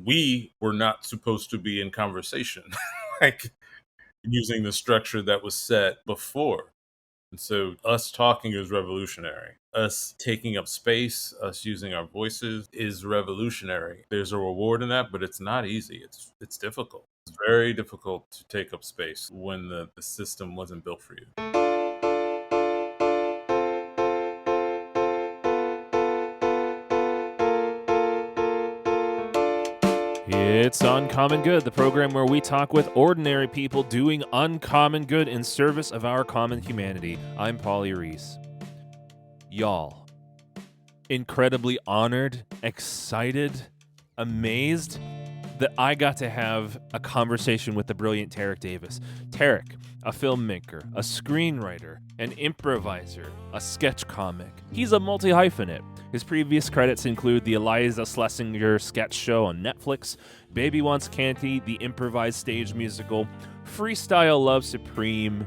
we were not supposed to be in conversation, like using the structure that was set before. And so us talking is revolutionary. Us taking up space, us using our voices is revolutionary. There's a reward in that, but it's not easy. It's difficult. It's very difficult to take up space when the system wasn't built for you. It's Uncommon Good, the program where we talk with ordinary people doing uncommon good in service of our common humanity. I'm Paulie Reese. Y'all, incredibly honored, excited, amazed that I got to have a conversation with the brilliant Tarik Davis. Tarik, a filmmaker, a screenwriter, an improviser, a sketch comic. He's a multi-hyphenate. His previous credits include the Eliza Schlesinger sketch show on Netflix, Baby Wants Candy, the improvised stage musical, Freestyle Love Supreme,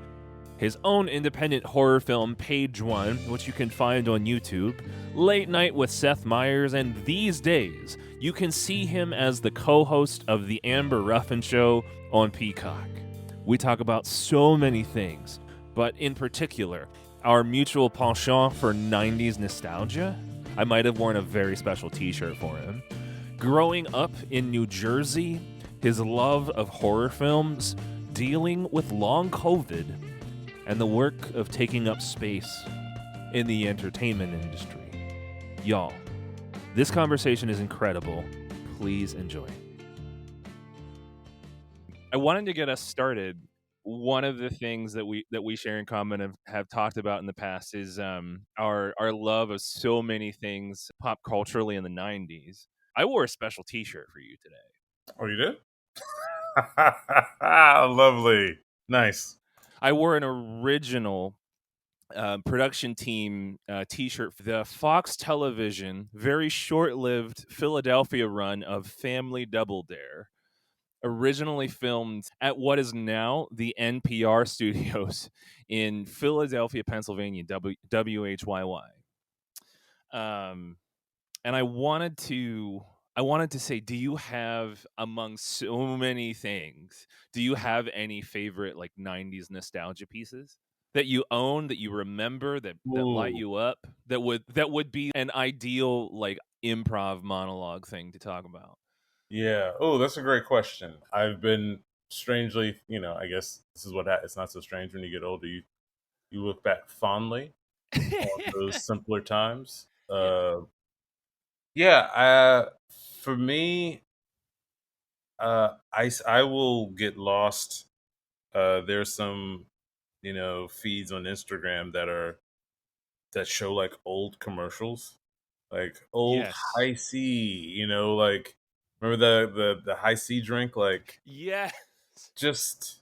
his own independent horror film, Page One, which you can find on YouTube, Late Night with Seth Meyers, and these days, you can see him as the co-host of The Amber Ruffin Show on Peacock. We talk about so many things, but in particular, our mutual penchant for 90s nostalgia. I might have worn a very special t-shirt for him. Growing up in New Jersey, his love of horror films, dealing with long COVID, and the work of taking up space in the entertainment industry. Y'all, this conversation is incredible. Please enjoy. I wanted to get us started. One of the things that we share in common and have talked about in the past is our love of so many things pop culturally in the 90s. I wore a special t-shirt for you today. Oh, you did? Lovely. Nice. I wore an original production team t-shirt for the Fox Television very short-lived Philadelphia run of Family Double Dare, originally filmed at what is now the NPR studios in Philadelphia, Pennsylvania, WHYY. And I wanted to say, do you have, among so many things, do you have any favorite like 90s nostalgia pieces that you own, that you remember, that light you up, that would be an ideal like improv monologue thing to talk about? Yeah. Oh, that's a great question. I've been strangely, I guess this is it's not so strange when you get older. You look back fondly on those simpler times. Yeah. For me, I will get lost. There's some, feeds on Instagram that show like old commercials, like old Yes. high C. Like remember the high C drink, like Yes. just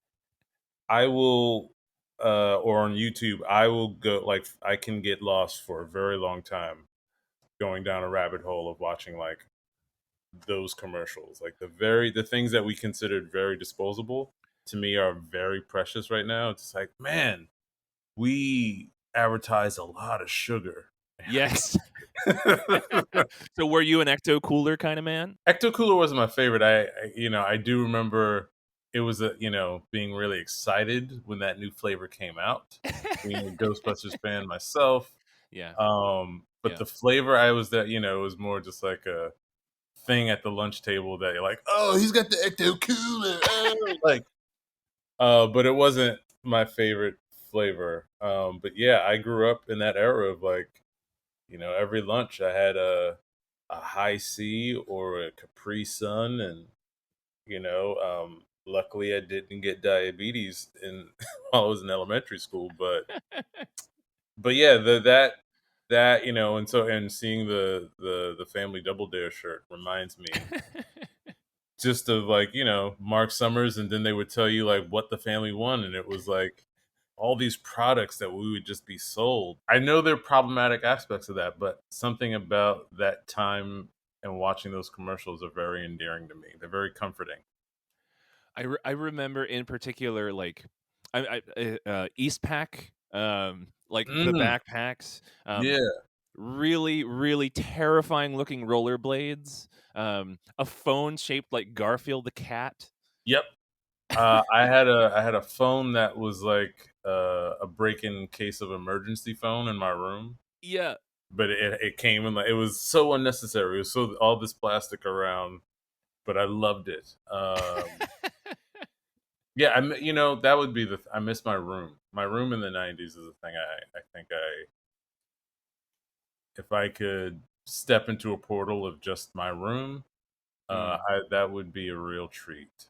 I will or on YouTube I will go, like I can get lost for a very long time going down a rabbit hole of watching like those commercials. Like the things that we considered very disposable to me are very precious right now. It's like, man, we advertise a lot of sugar. Yes. So were you an Ecto Cooler kind of man? Ecto Cooler wasn't my favorite. I do remember it was being really excited when that new flavor came out. Being a Ghostbusters fan myself, Yeah. but the flavor I was that it was more just like a thing at the lunch table that you're like, oh, he's got the Ecto Cooler, like, but it wasn't my favorite flavor. But yeah, I grew up in that era of like, every lunch I had a high C or a Capri Sun, and luckily I didn't get diabetes in while I was in elementary school. But yeah, that and seeing the Family Double Dare shirt reminds me just of like Mark Summers, and then they would tell you like what the family won, and it was like all these products that we would just be sold. I know there are problematic aspects of that, but something about that time and watching those commercials are very endearing to me. They're very comforting. I remember in particular, like, Eastpak, like the Mm, backpacks, yeah. really, really terrifying looking rollerblades, a phone shaped like Garfield the cat. Yep. I had a phone that was like a break-in case of emergency phone in my room, Yeah. but it came in like it was so unnecessary. It was so all this plastic around, but I loved it. Yeah, you know that would be I miss my room. My room in the '90s is a thing. I think I if I could step into a portal of just my room, Mm. that would be a real treat.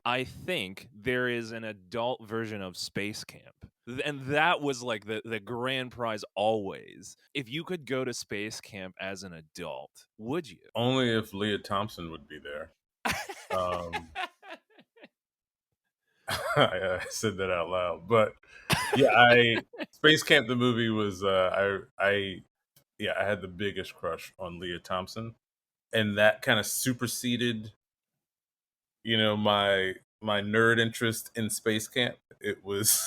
I think there is an adult version of Space Camp. And that was like the grand prize always. If you could go to Space Camp as an adult, would you? Only if Leah Thompson would be there. Um, I said that out loud, but yeah, I Space Camp the movie was I yeah I had the biggest crush on Leah Thompson, and that kind of superseded my nerd interest in Space Camp. It was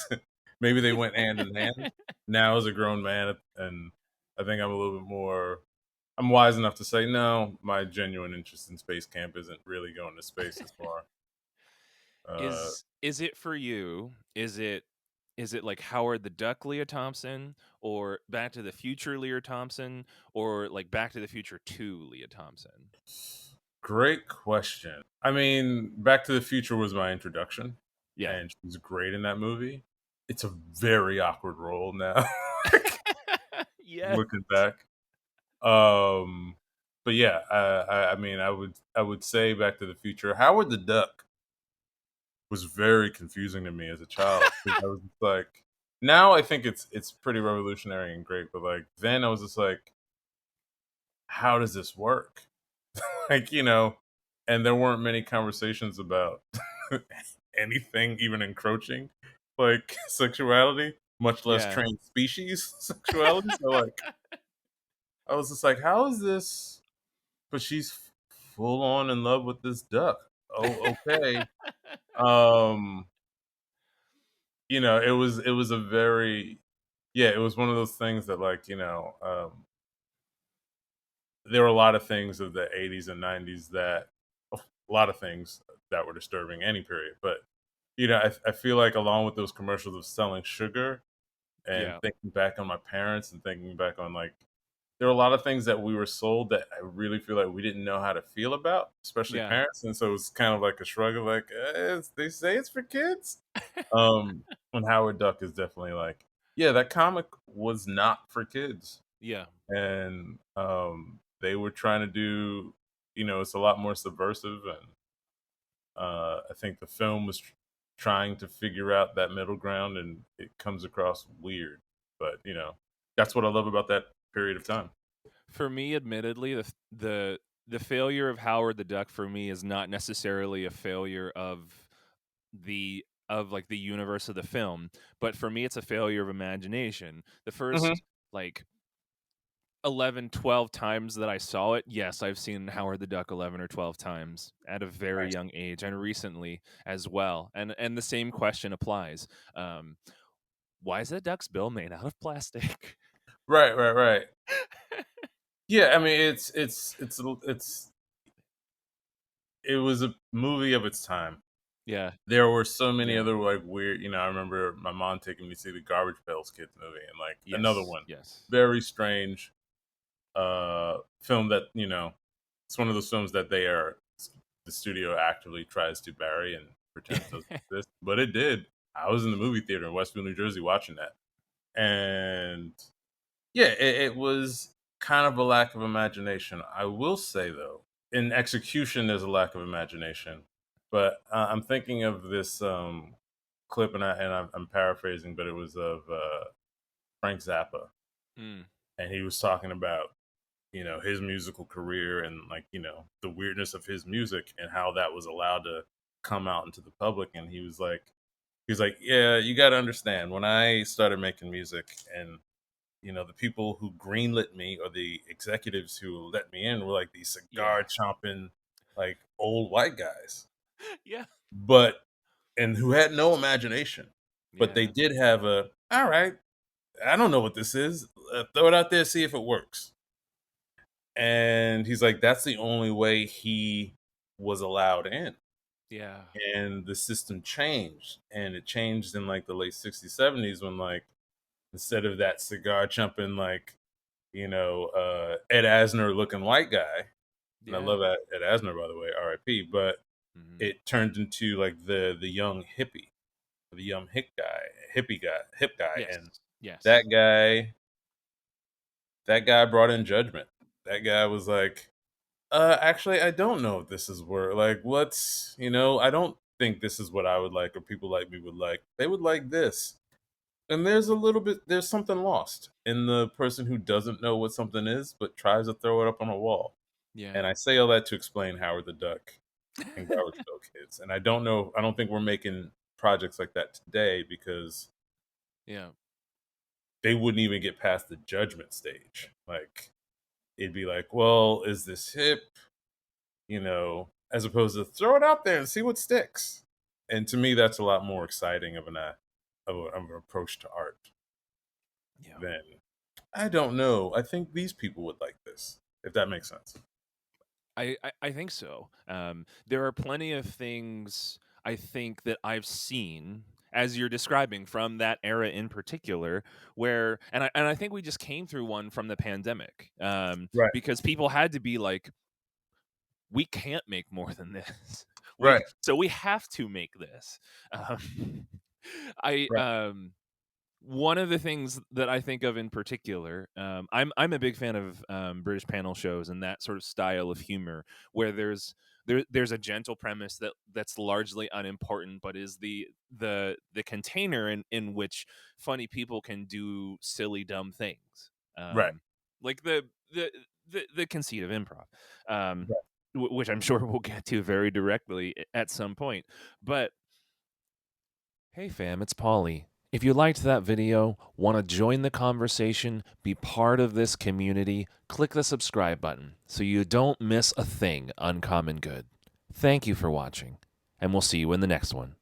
maybe they went hand in hand. Now as a grown man, and I think I'm a little bit more. I'm wise enough to say no. My genuine interest in Space Camp isn't really going to space as far. Uh, Is it for you? Is it like Howard the Duck Leah Thompson, or Back to the Future Leah Thompson, or like Back to the Future 2 Leah Thompson? Great question. I mean, Back to the Future was my introduction, Yeah. and she's great in that movie. It's a very awkward role now, Yeah. looking back. Um, but yeah, I mean, I would say Back to the Future. Howard the Duck was very confusing to me as a child because I was just like, now I think it's pretty revolutionary and great, but like then I was just like, how does this work? Like and there weren't many conversations about anything even encroaching like sexuality, much less Yeah. trained species sexuality. So like I was just like, how is this? But she's full on in love with this duck. Oh, okay. Um, it was a very yeah, it was one of those things that like there were a lot of things of the '80s and '90s that a lot of things that were disturbing any period, but I feel like along with those commercials of selling sugar and Yeah. thinking back on my parents and thinking back on like there were a lot of things that we were sold that I really feel like we didn't know how to feel about, especially Yeah. parents, and so it was kind of like a shrug of like, they say it's for kids. And Howard Duck is definitely like, yeah, that comic was not for kids, Yeah. and they were trying to do, it's a lot more subversive, and I think the film was trying to figure out that middle ground, and it comes across weird, but that's what I love about that period of time. For me, admittedly, the failure of Howard the Duck for me is not necessarily a failure of like the universe of the film, but for me it's a failure of imagination. The Hmm. first like 11, 12 times that I saw it, yes, I've seen Howard the Duck 11 or 12 times at a very Nice. young age and recently as well. And the same question applies. Um, why is a duck's bill made out of plastic? Right, right, right. Yeah, I mean, it was a movie of its time. Yeah. There were so many Yeah. other like weird. I remember my mom taking me to see the Garbage Pails Kids movie, and like another Yes. one, Yes. very strange film that it's one of those films that the studio actively tries to bury and pretends doesn't exist, but it did. I was in the movie theater in Westfield, New Jersey, watching that, and yeah, it was kind of a lack of imagination. I will say though, in execution, there's a lack of imagination. But I'm thinking of this clip, and I'm paraphrasing, but it was of Frank Zappa, Mm, and he was talking about his musical career and like the weirdness of his music and how that was allowed to come out into the public. And he was like, yeah, you got to understand when I started making music and the people who greenlit me or the executives who let me in were like these yeah. cigar chomping, like old white guys, Yeah. but and who had no imagination. But they Yeah. did have all right, I don't know what this is. throw it out there, see if it works." And he's like, "That's the only way he was allowed in." Yeah. And the system changed, and it changed in like the late '60s, '70s when like instead of that cigar chumping like Ed Asner looking white guy, and I Yeah. love Ed Asner by the way, R.I.P. But Mhm. it turned into like the young hippie, the young hip guy, Yes. and Yes. that guy that guy brought in judgment. That guy was like, actually, I don't know if this is where like what's I don't think this is what I would like or people like me would like. They would like this." And there's something lost in the person who doesn't know what something is, but tries to throw it up on a wall. Yeah. And I say all that to explain Howard the Duck and Garbage Pail Kids. And I don't think we're making projects like that today because Yeah. they wouldn't even get past the judgment stage. Like, it'd be like, well, is this hip? As opposed to throw it out there and see what sticks. And to me, that's a lot more exciting of an approach to art Yeah. than I don't know. I think these people would like this, if that makes sense. I think so. There are plenty of things I think that I've seen as you're describing from that era in particular, where and I think we just came through one from the pandemic, Right. because people had to be like, we can't make more than this. Right. We have to make this. Um, I Right. One of the things that I think of in particular, I'm a big fan of British panel shows and that sort of style of humor, where there's a gentle premise that's largely unimportant, but is the container in which funny people can do silly dumb things, Right. like the conceit of improv, um, Right. which I'm sure we'll get to very directly at some point, but hey fam, it's Polly. If you liked that video, want to join the conversation, be part of this community, click the subscribe button so you don't miss a thing uncommon good. Thank you for watching, and we'll see you in the next one.